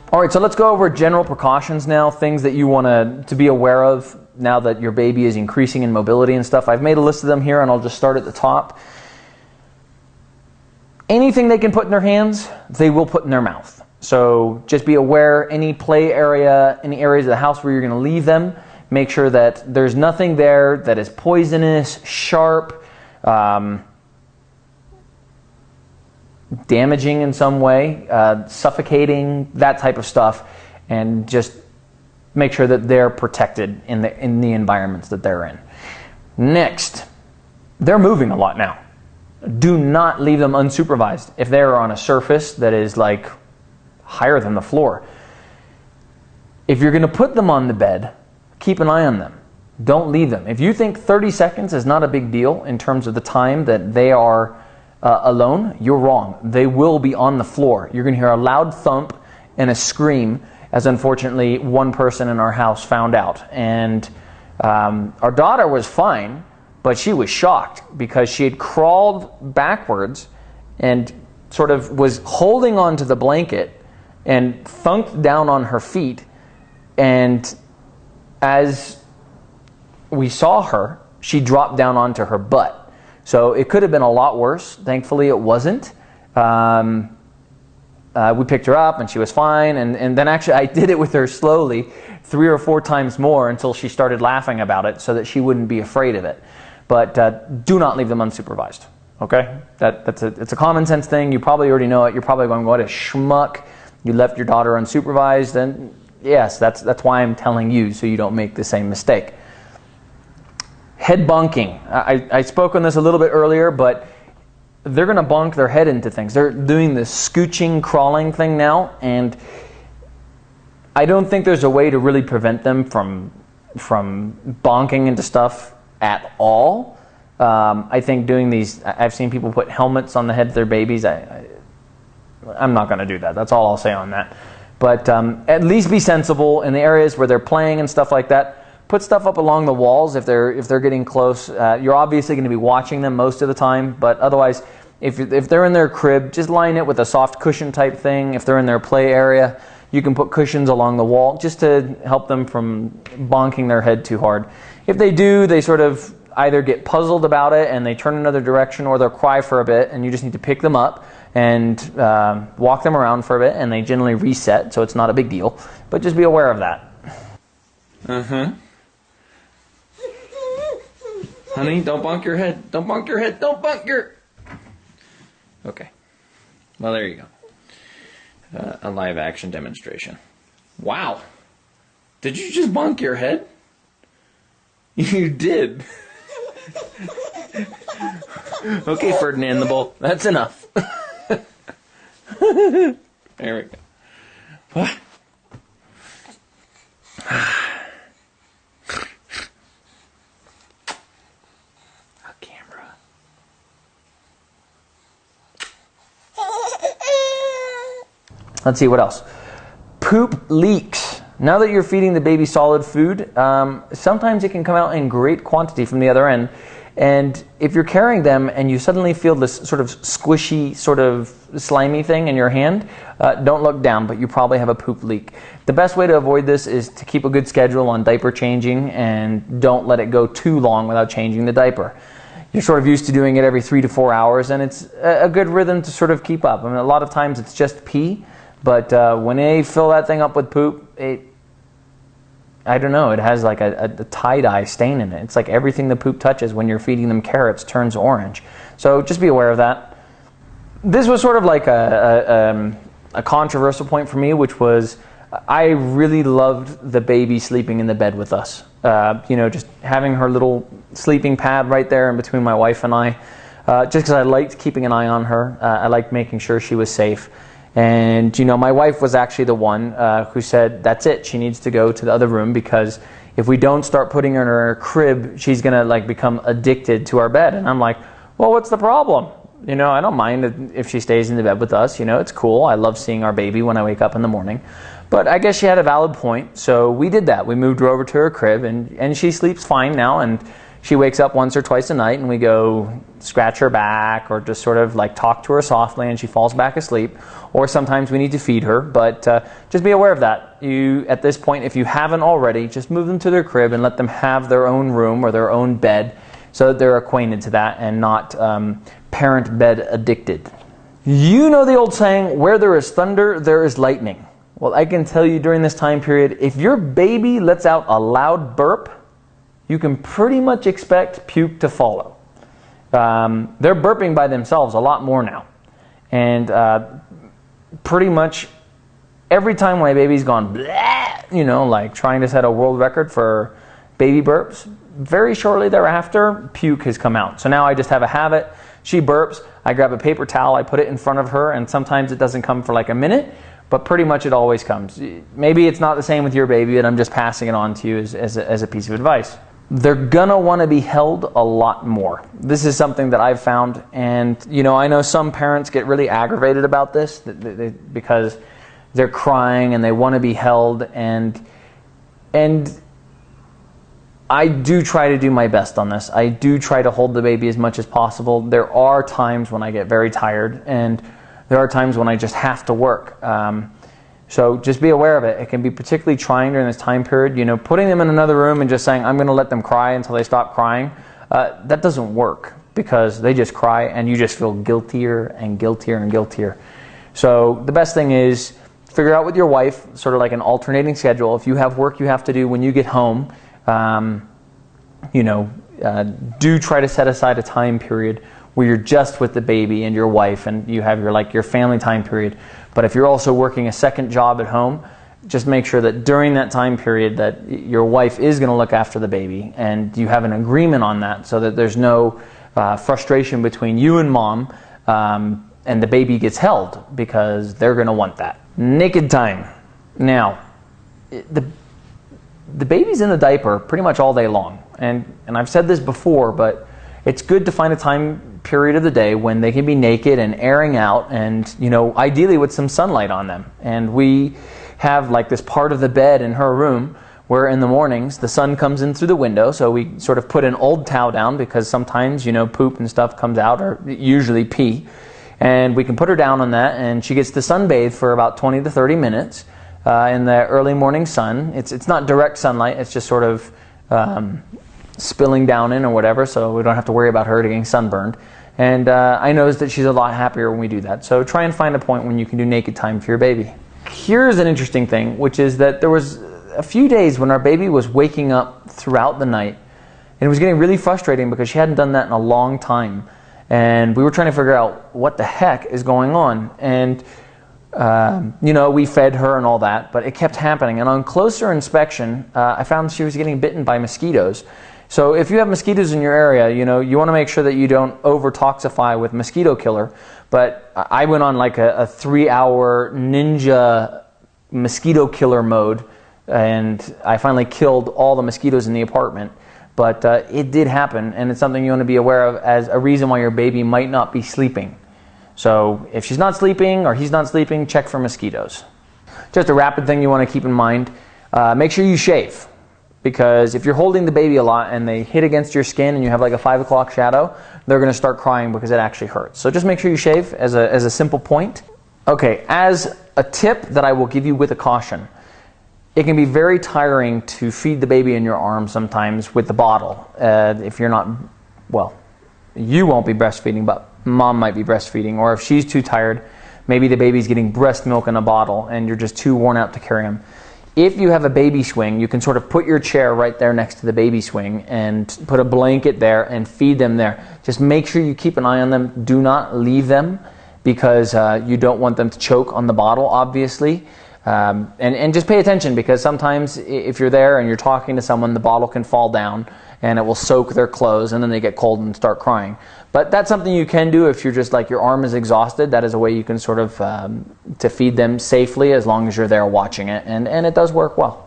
All right, so let's go over general precautions now, things that you want to be aware of now that your baby is increasing in mobility and stuff. I've made a list of them here, and I'll just start at the top. Anything they can put in their hands, they will put in their mouth. So just be aware, any play area, any areas of the house where you're going to leave them, make sure that there's nothing there that is poisonous, sharp, damaging in some way, suffocating, that type of stuff, and just make sure that they're protected in the environments that they're in. Next, they're moving a lot now. Do not leave them unsupervised. If they're on a surface that is like higher than the floor, if you're going to put them on the bed, keep an eye on them. Don't leave them. If you think 30 seconds is not a big deal in terms of the time that they are alone, you're wrong. They will be on the floor. You're going to hear a loud thump and a scream, as unfortunately one person in our house found out. And our daughter was fine, but she was shocked because she had crawled backwards and sort of was holding onto the blanket and thunked down on her feet. And as we saw her, she dropped down onto her butt. So it could have been a lot worse. Thankfully, it wasn't. We picked her up, and she was fine. And then actually, I did it with her slowly 3 or 4 times more until she started laughing about it so that she wouldn't be afraid of it. But do not leave them unsupervised. Okay? It's a common sense thing. You probably already know it. You're probably going, what a schmuck. You left your daughter unsupervised. And yes, that's why I'm telling you, so you don't make the same mistake. Head bonking. I spoke on this a little bit earlier, but they're going to bonk their head into things. They're doing this scooching, crawling thing now, and I don't think there's a way to really prevent them from bonking into stuff at all. I think doing these, I've seen people put helmets on the head of their babies. I'm not going to do that. That's all I'll say on that. But at least be sensible in the areas where they're playing and stuff like that. Put stuff up along the walls if they're getting close. You're obviously going to be watching them most of the time, but otherwise, if they're in their crib, just line it with a soft cushion type thing. If they're in their play area, you can put cushions along the wall just to help them from bonking their head too hard. If they do, they sort of either get puzzled about it and they turn another direction, or they'll cry for a bit, and you just need to pick them up and walk them around for a bit, and they generally reset, so it's not a big deal. But just be aware of that. Honey, don't bonk your head. Don't bonk your head. Don't bonk your... Okay. Well, there you go. A live action demonstration. Wow. Did you just bonk your head? You did. Okay, Ferdinand the Bull. That's enough. There we go. What? Let's see, what else? Poop leaks. Now that you're feeding the baby solid food, sometimes it can come out in great quantity from the other end. And if you're carrying them and you suddenly feel this sort of squishy, sort of slimy thing in your hand, don't look down, but you probably have a poop leak. The best way to avoid this is to keep a good schedule on diaper changing and don't let it go too long without changing the diaper. You're sort of used to doing it every 3 to 4 hours, and it's a good rhythm to sort of keep up. I mean, a lot of times it's just pee. But when they fill that thing up with poop, I don't know, it has like a tie-dye stain in it. It's like everything the poop touches when you're feeding them carrots turns orange. So just be aware of that. This was sort of like a controversial point for me, which was I really loved the baby sleeping in the bed with us. Just having her little sleeping pad right there in between my wife and I, just because I liked keeping an eye on her. I liked making sure she was safe. And, my wife was actually the one who said, that's it, she needs to go to the other room, because if we don't start putting her in her crib, she's going to become addicted to our bed. And I'm like, well, what's the problem? I don't mind if she stays in the bed with us. It's cool. I love seeing our baby when I wake up in the morning. But I guess she had a valid point, so we did that. We moved her over to her crib, and she sleeps fine now, and she wakes up once or twice a night and we go scratch her back or just sort of like talk to her softly and she falls back asleep. Or sometimes we need to feed her, but just be aware of that. At this point, if you haven't already, just move them to their crib and let them have their own room or their own bed so that they're acquainted to that and not parent bed addicted. You know the old saying, where there is thunder, there is lightning. Well, I can tell you during this time period, if your baby lets out a loud burp, you can pretty much expect puke to follow. They're burping by themselves a lot more now. And pretty much every time my baby's gone bleh, like trying to set a world record for baby burps, very shortly thereafter, puke has come out. So now I just have a habit. She burps, I grab a paper towel, I put it in front of her, and sometimes it doesn't come for like a minute, but pretty much it always comes. Maybe it's not the same with your baby, but I'm just passing it on to you as a piece of advice. They're gonna want to be held a lot more. This is something that I've found, and I know some parents get really aggravated about this because they're crying and they want to be held, and I do try to do my best on this. I do try to hold the baby as much as possible. There are times when I get very tired, and there are times when I just have to work. So just be aware of it. It can be particularly trying during this time period. Putting them in another room and just saying, I'm going to let them cry until they stop crying, that doesn't work because they just cry and you just feel guiltier and guiltier and guiltier. So the best thing is figure out with your wife sort of like an alternating schedule. If you have work you have to do when you get home, do try to set aside a time period where you're just with the baby and your wife and you have your family time period. But if you're also working a second job at home, just make sure that during that time period that your wife is going to look after the baby and you have an agreement on that so that there's no frustration between you and mom and the baby gets held because they're going to want that. Naked time. Now, the baby's in the diaper pretty much all day long. And I've said this before, but it's good to find a time period of the day when they can be naked and airing out and, ideally with some sunlight on them. And we have like this part of the bed in her room where in the mornings the sun comes in through the window, so we sort of put an old towel down because sometimes, poop and stuff comes out, or usually pee. And we can put her down on that and she gets to sunbathe for about 20 to 30 minutes. In the early morning sun. It's not direct sunlight, it's just sort of spilling down in or whatever, so we don't have to worry about her getting sunburned. And I noticed that she's a lot happier when we do that. So try and find a point when you can do naked time for your baby. Here's an interesting thing, which is that there was a few days when our baby was waking up throughout the night, and it was getting really frustrating because she hadn't done that in a long time. And we were trying to figure out what the heck is going on. And we fed her and all that, but it kept happening. And on closer inspection, I found she was getting bitten by mosquitoes. So if you have mosquitoes in your area, you want to make sure that you don't over-toxify with mosquito killer. But I went on like a 3-hour ninja mosquito killer mode, and I finally killed all the mosquitoes in the apartment. But it did happen, and it's something you want to be aware of as a reason why your baby might not be sleeping. So if she's not sleeping or he's not sleeping, check for mosquitoes. Just a rapid thing you want to keep in mind, make sure you shave. Because if you're holding the baby a lot and they hit against your skin and you have like a 5 o'clock shadow, they're going to start crying because it actually hurts. So just make sure you shave as a simple point. Okay, as a tip that I will give you with a caution, it can be very tiring to feed the baby in your arms sometimes with the bottle. If you're not, you won't be breastfeeding, but mom might be breastfeeding. Or if she's too tired, maybe the baby's getting breast milk in a bottle and you're just too worn out to carry him. If you have a baby swing, you can sort of put your chair right there next to the baby swing and put a blanket there and feed them there. Just make sure you keep an eye on them. Do not leave them because you don't want them to choke on the bottle, obviously. And just pay attention because sometimes if you're there and you're talking to someone, the bottle can fall down and it will soak their clothes and then they get cold and start crying. But that's something you can do if you're just like your arm is exhausted. That is a way you can sort of to feed them safely as long as you're there watching it, and it does work well.